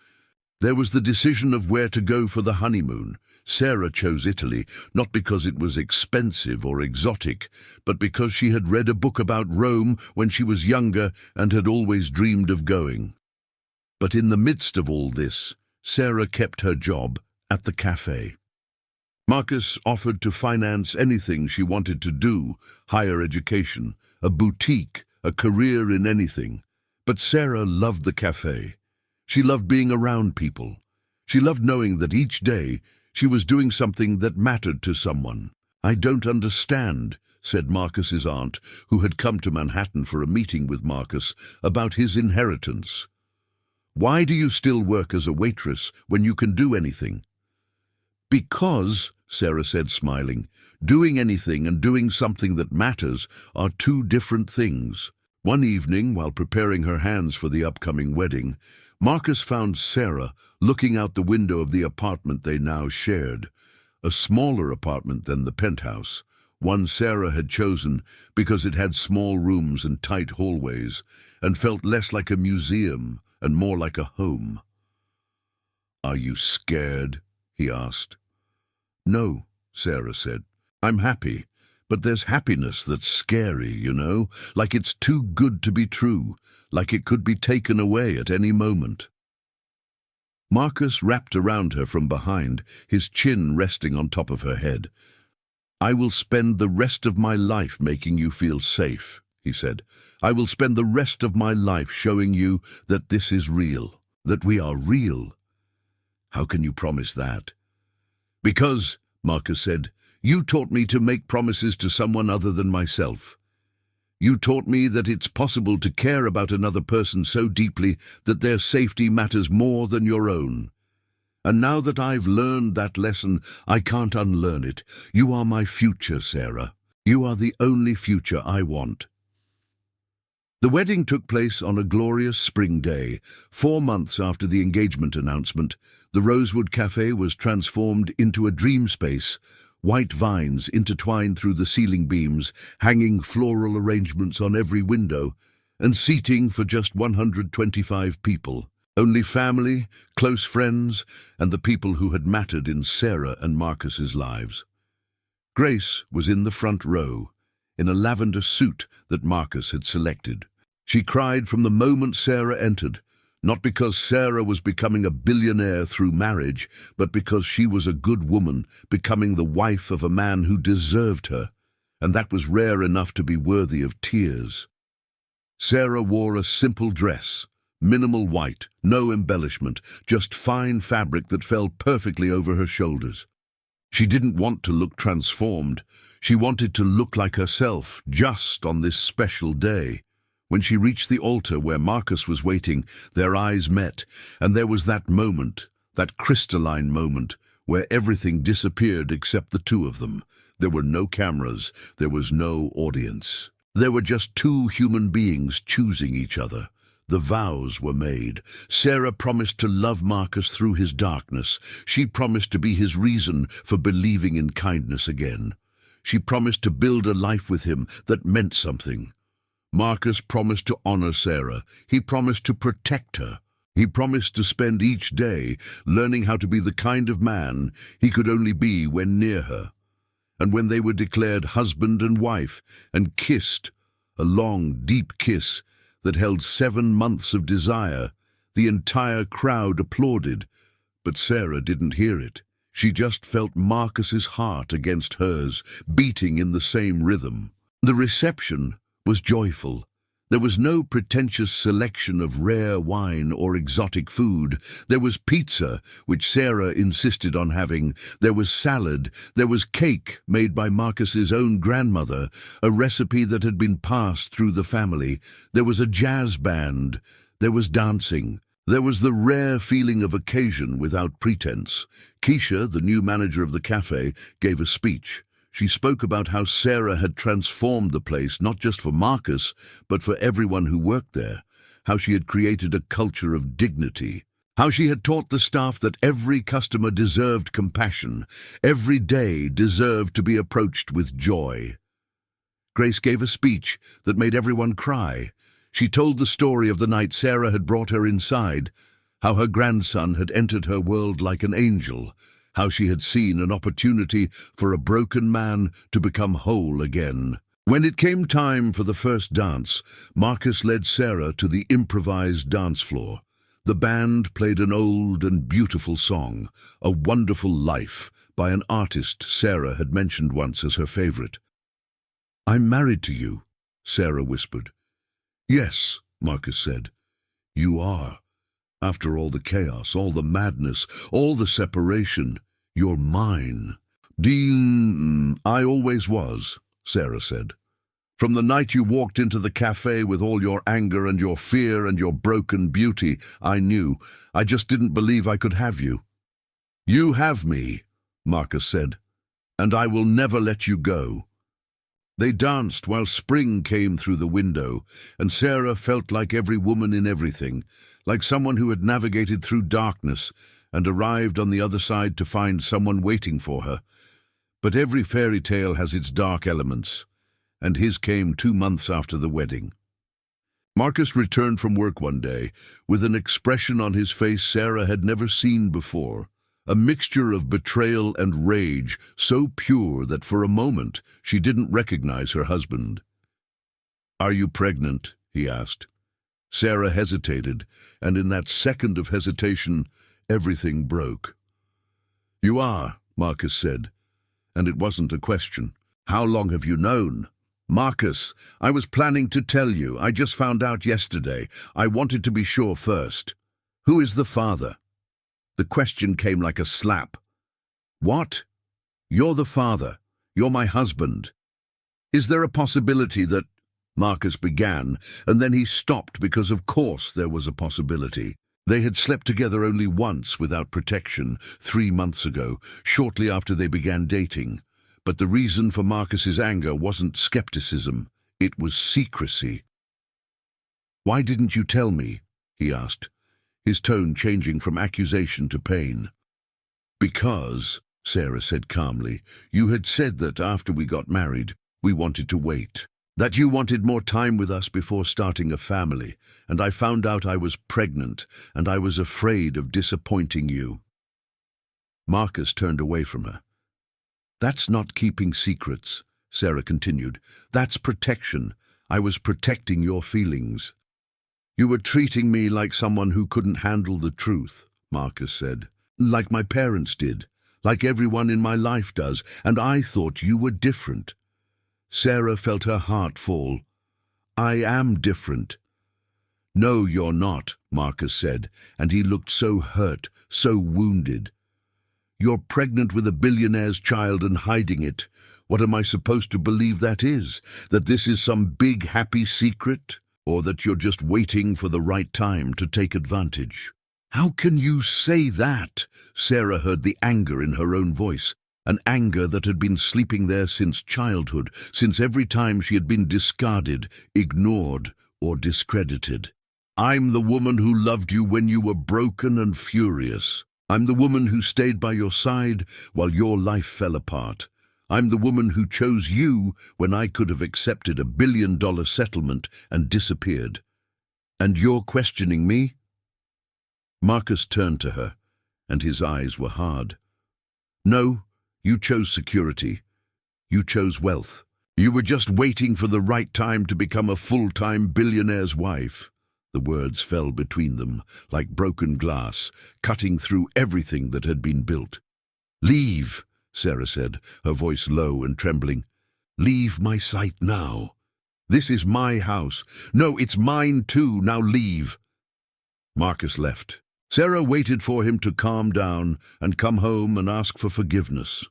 There was the decision of where to go for the honeymoon. Sarah chose Italy, not because it was expensive or exotic, but because she had read a book about Rome when she was younger and had always dreamed of going. But in the midst of all this, Sarah kept her job at the cafe. Marcus offered to finance anything she wanted to do, higher education, a boutique, a career in anything. But Sarah loved the cafe. She loved being around people. She loved knowing that each day she was doing something that mattered to someone. "I don't understand," said Marcus's aunt, who had come to Manhattan for a meeting with Marcus about his inheritance. "Why do you still work as a waitress when you can do anything?" "Because," Sarah said, smiling, "doing anything and doing something that matters are two different things." One evening, while preparing her hands for the upcoming wedding, Marcus found Sarah looking out the window of the apartment they now shared, a smaller apartment than the penthouse, one Sarah had chosen because it had small rooms and tight hallways, and felt less like a museum and more like a home. "Are you scared?" he asked. "No," Sarah said. "I'm happy, but there's happiness that's scary, you know, like it's too good to be true, like it could be taken away at any moment." Marcus wrapped around her from behind, his chin resting on top of her head. "I will spend the rest of my life making you feel safe," he said. "I will spend the rest of my life showing you that this is real, that we are real." "How can you promise that?" "Because," Marcus said, "you taught me to make promises to someone other than myself. You taught me that it's possible to care about another person so deeply that their safety matters more than your own. And now that I've learned that lesson, I can't unlearn it. You are my future, Sarah. You are the only future I want." The wedding took place on a glorious spring day. 4 months after the engagement announcement, the Rosewood Cafe was transformed into a dream space. White vines intertwined through the ceiling beams, hanging floral arrangements on every window, and seating for just 125 people. Only family, close friends, and the people who had mattered in Sarah and Marcus's lives. Grace was in the front row, in a lavender suit that Marcus had selected. She cried from the moment Sarah entered, not because Sarah was becoming a billionaire through marriage, but because she was a good woman, becoming the wife of a man who deserved her, and that was rare enough to be worthy of tears. Sarah wore a simple dress, minimal white, no embellishment, just fine fabric that fell perfectly over her shoulders. She didn't want to look transformed. She wanted to look like herself, just on this special day. When she reached the altar where Marcus was waiting, their eyes met, and there was that moment, that crystalline moment, where everything disappeared except the two of them. There were no cameras, there was no audience. There were just two human beings choosing each other. The vows were made. Sarah promised to love Marcus through his darkness. She promised to be his reason for believing in kindness again. She promised to build a life with him that meant something. Marcus promised to honor Sarah. He promised to protect her. He promised to spend each day learning how to be the kind of man he could only be when near her. And when they were declared husband and wife and kissed, a long, deep kiss that held 7 months of desire, the entire crowd applauded, but Sarah didn't hear it. She just felt Marcus's heart against hers, beating in the same rhythm. The reception was joyful. There was no pretentious selection of rare wine or exotic food. There was pizza, which Sarah insisted on having. There was salad. There was cake made by Marcus's own grandmother, a recipe that had been passed through the family. There was a jazz band. There was dancing. There was the rare feeling of occasion without pretense. Keisha, the new manager of the cafe, gave a speech. She spoke about how Sarah had transformed the place not just for Marcus, but for everyone who worked there, how she had created a culture of dignity, How she had taught the staff that every customer deserved compassion, every day deserved to be approached with joy. Grace gave a speech that made everyone cry. She told the story of the night Sarah had brought her inside, how her grandson had entered her world like an angel, how she had seen an opportunity for a broken man to become whole again. When it came time for the first dance, Marcus led Sarah to the improvised dance floor. The band played an old and beautiful song, A Wonderful Life, by an artist Sarah had mentioned once as her favorite. "I'm married to you," Sarah whispered. "Yes," Marcus said. "You are. After all the chaos, all the madness, all the separation, you're mine." I always was," Sarah said. "From the night you walked into the cafe with all your anger and your fear and your broken beauty, I knew. I just didn't believe I could have you." "You have me," Marcus said, "and I will never let you go." They danced while spring came through the window, and Sarah felt like every woman in everything, like someone who had navigated through darkness and arrived on the other side to find someone waiting for her. But every fairy tale has its dark elements, and his came 2 months after the wedding. Marcus returned from work one day with an expression on his face Sarah had never seen before, a mixture of betrayal and rage so pure that for a moment she didn't recognize her husband. "Are you pregnant?" he asked. Sarah hesitated, and in that second of hesitation, everything broke. "You are," Marcus said, and it wasn't a question. "How long have you known?" "Marcus, I was planning to tell you. I just found out yesterday. I wanted to be sure first." "Who is the father?" The question came like a slap. "What? You're the father. You're my husband. Is there a possibility that—" Marcus began, and then he stopped because of course there was a possibility. They had slept together only once without protection 3 months ago, shortly after they began dating. But the reason for Marcus's anger wasn't skepticism, it was secrecy. "Why didn't you tell me?" he asked, his tone changing from accusation to pain. "Because," Sarah said calmly, "you had said that after we got married, we wanted to wait. That you wanted more time with us before starting a family, and I found out I was pregnant, and I was afraid of disappointing you." Marcus turned away from her. "That's not keeping secrets," Sarah continued. "That's protection. I was protecting your feelings." "You were treating me like someone who couldn't handle the truth," Marcus said. "Like my parents did, like everyone in my life does, and I thought you were different." Sarah felt her heart fall. "I am different." "No, you're not," Marcus said, and he looked so hurt, so wounded. "You're pregnant with a billionaire's child and hiding it. What am I supposed to believe that is? That this is some big happy secret? Or that you're just waiting for the right time to take advantage?" "How can you say that?" Sarah heard the anger in her own voice, an anger that had been sleeping there since childhood, since every time she had been discarded, ignored, or discredited. "I'm the woman who loved you when you were broken and furious. I'm the woman who stayed by your side while your life fell apart. I'm the woman who chose you when I could have accepted $1 billion settlement and disappeared. And you're questioning me?" Marcus turned to her, and his eyes were hard. "No, you chose security. You chose wealth. You were just waiting for the right time to become a full-time billionaire's wife." The words fell between them, like broken glass, cutting through everything that had been built. "Leave," Sarah said, her voice low and trembling. "Leave my sight now. This is my house. No, it's mine too. Now leave." Marcus left. Sarah waited for him to calm down and come home and ask for forgiveness.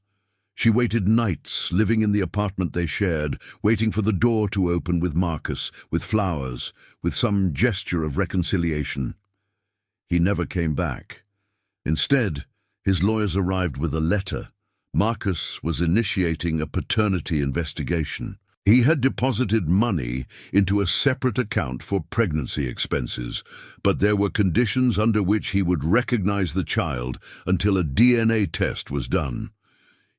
She waited nights, living in the apartment they shared, waiting for the door to open with Marcus, with flowers, with some gesture of reconciliation. He never came back. Instead, his lawyers arrived with a letter. Marcus was initiating a paternity investigation. He had deposited money into a separate account for pregnancy expenses, but there were conditions under which he would recognize the child until a DNA test was done.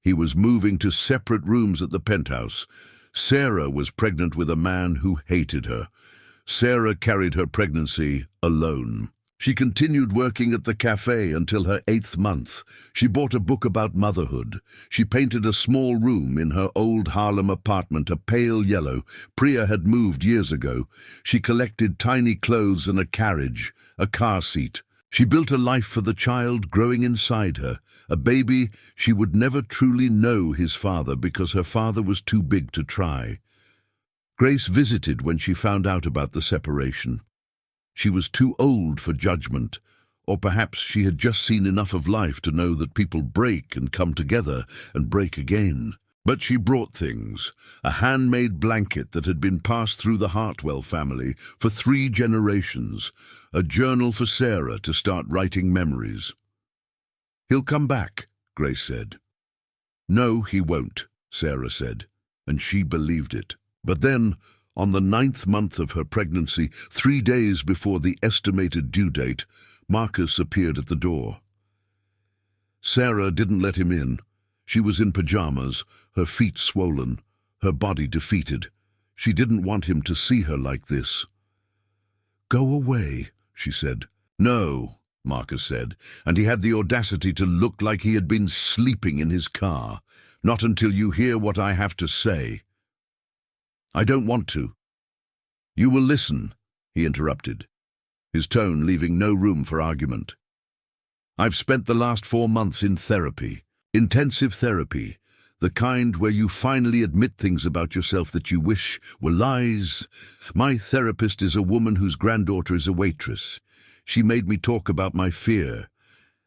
He was moving to separate rooms at the penthouse. Sarah was pregnant with a man who hated her. Sarah carried her pregnancy alone. She continued working at the cafe until her 8th month. She bought a book about motherhood. She painted a small room in her old Harlem apartment a pale yellow. Priya had moved years ago. She collected tiny clothes and a carriage, a car seat. She built a life for the child growing inside her, a baby she would never truly know his father because her father was too big to try. Grace visited when she found out about the separation. She was too old for judgment, or perhaps she had just seen enough of life to know that people break and come together and break again. But she brought things, a handmade blanket that had been passed through the Hartwell family for 3 generations, a journal for Sarah to start writing memories. "He'll come back," Grace said. "No, he won't," Sarah said, and she believed it. But then, on the 9th month of her pregnancy, 3 days before the estimated due date, Marcus appeared at the door. Sarah didn't let him in. She was in pajamas, her feet swollen, her body defeated. She didn't want him to see her like this. "Go away," she said. "No," Marcus said, and he had the audacity to look like he had been sleeping in his car. "Not until you hear what I have to say." "I don't want to." "You will listen," he interrupted, his tone leaving no room for argument. "I've spent the last 4 months in therapy, intensive therapy, the kind where you finally admit things about yourself that you wish were lies. My therapist is a woman whose granddaughter is a waitress. She made me talk about my fear.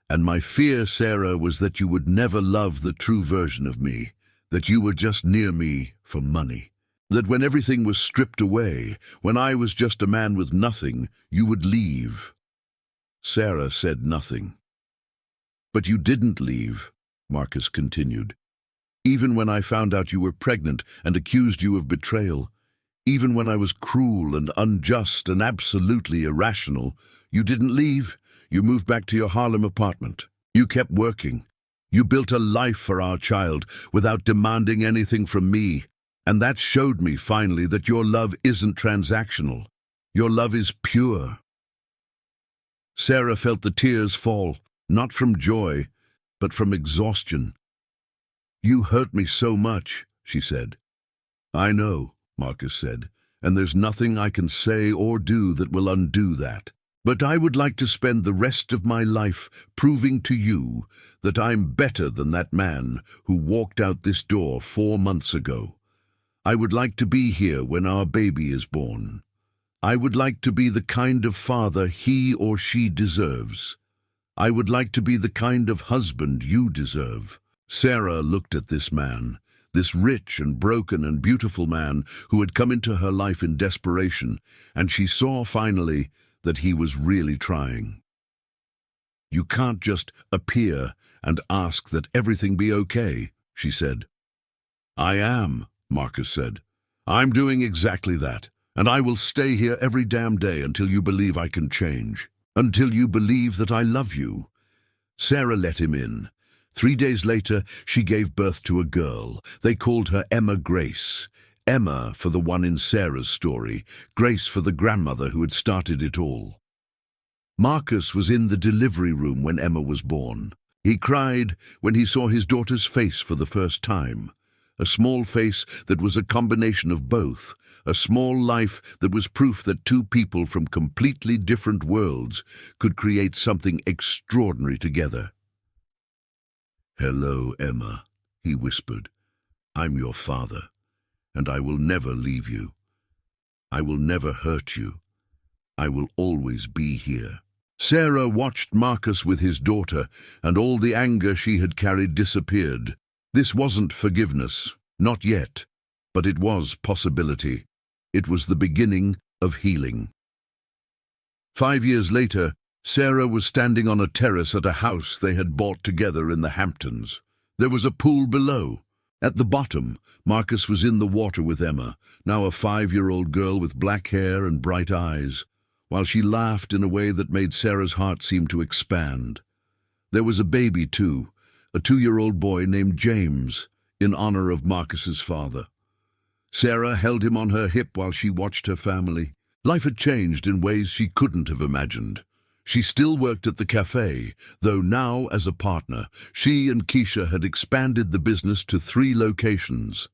And my fear, Sarah, was that you would never love the true version of me, that you were just near me for money. That when everything was stripped away, when I was just a man with nothing, you would leave." Sarah said nothing. "But you didn't leave," Marcus continued. "Even when I found out you were pregnant and accused you of betrayal, even when I was cruel and unjust and absolutely irrational, you didn't leave. You moved back to your Harlem apartment. You kept working. You built a life for our child without demanding anything from me. And that showed me, finally, that your love isn't transactional. Your love is pure." Sarah felt the tears fall, not from joy, but from exhaustion. "You hurt me so much," she said. "I know," Marcus said, "and there's nothing I can say or do that will undo that. But I would like to spend the rest of my life proving to you that I'm better than that man who walked out this door 4 months ago. I would like to be here when our baby is born. I would like to be the kind of father he or she deserves. I would like to be the kind of husband you deserve." Sarah looked at this man, this rich and broken and beautiful man who had come into her life in desperation, and she saw finally that he was really trying. "You can't just appear and ask that everything be okay," she said. "I am," Marcus said. "I'm doing exactly that, and I will stay here every damn day until you believe I can change, until you believe that I love you." Sarah let him in. 3 days later, she gave birth to a girl. They called her Emma Grace. Emma for the one in Sarah's story, Grace for the grandmother who had started it all. Marcus was in the delivery room when Emma was born. He cried when he saw his daughter's face for the first time. A small face that was a combination of both, a small life that was proof that 2 people from completely different worlds could create something extraordinary together. "Hello, Emma," he whispered. "I'm your father, and I will never leave you. I will never hurt you. I will always be here." Sarah watched Marcus with his daughter, and all the anger she had carried disappeared. This wasn't forgiveness, not yet, but it was possibility. It was the beginning of healing. 5 years later, Sarah was standing on a terrace at a house they had bought together in the Hamptons. There was a pool below. At the bottom, Marcus was in the water with Emma, now a 5-year-old girl with black hair and bright eyes, while she laughed in a way that made Sarah's heart seem to expand. There was a baby too, a 2-year-old boy named James, in honor of Marcus's father. Sarah held him on her hip while she watched her family. Life had changed in ways she couldn't have imagined. She still worked at the cafe, though now as a partner. She and Keisha had expanded the business to 3 locations.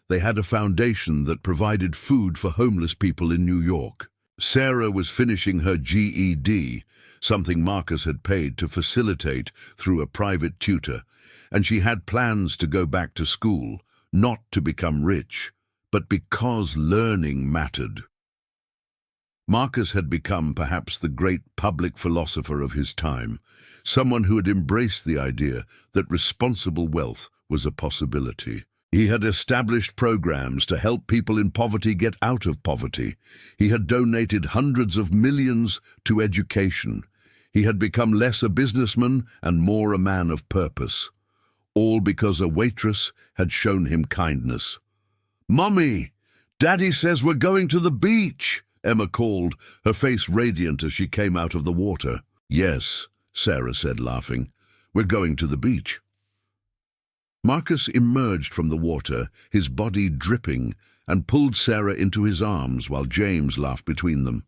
They had a foundation that provided food for homeless people in New York. Sarah was finishing her GED, something Marcus had paid to facilitate through a private tutor, and she had plans to go back to school, not to become rich, but because learning mattered. Marcus had become perhaps the great public philosopher of his time, someone who had embraced the idea that responsible wealth was a possibility. He had established programs to help people in poverty get out of poverty. He had donated hundreds of millions to education. He had become less a businessman and more a man of purpose. All because a waitress had shown him kindness. "Mummy, Daddy says we're going to the beach," Emma called, her face radiant as she came out of the water. "Yes," Sarah said, laughing. "We're going to the beach." Marcus emerged from the water, his body dripping, and pulled Sarah into his arms while James laughed between them.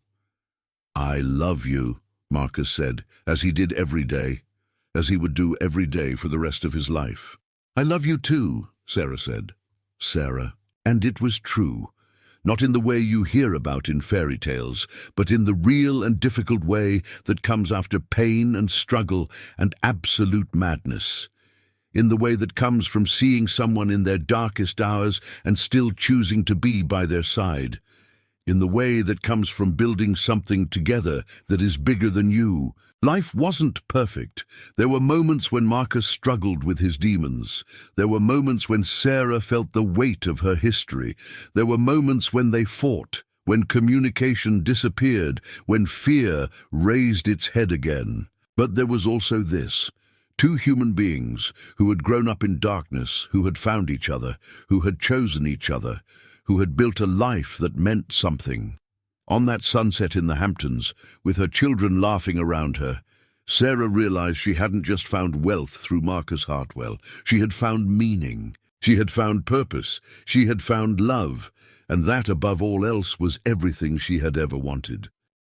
"I love you," Marcus said, as he did every day, as he would do every day for the rest of his life. "I love you too," Sarah said. Sarah. And it was true. Not in the way you hear about in fairy tales, but in the real and difficult way that comes after pain and struggle and absolute madness. In the way that comes from seeing someone in their darkest hours and still choosing to be by their side. In the way that comes from building something together that is bigger than you. Life wasn't perfect. There were moments when Marcus struggled with his demons. There were moments when Sarah felt the weight of her history. There were moments when they fought, when communication disappeared, when fear raised its head again. But there was also this. 2 human beings who had grown up in darkness, who had found each other, who had chosen each other, who had built a life that meant something. On that sunset in the Hamptons, with her children laughing around her, Sarah realized she hadn't just found wealth through Marcus Hartwell. She had found meaning. She had found purpose. She had found love. And that, above all else, was everything she had ever wanted.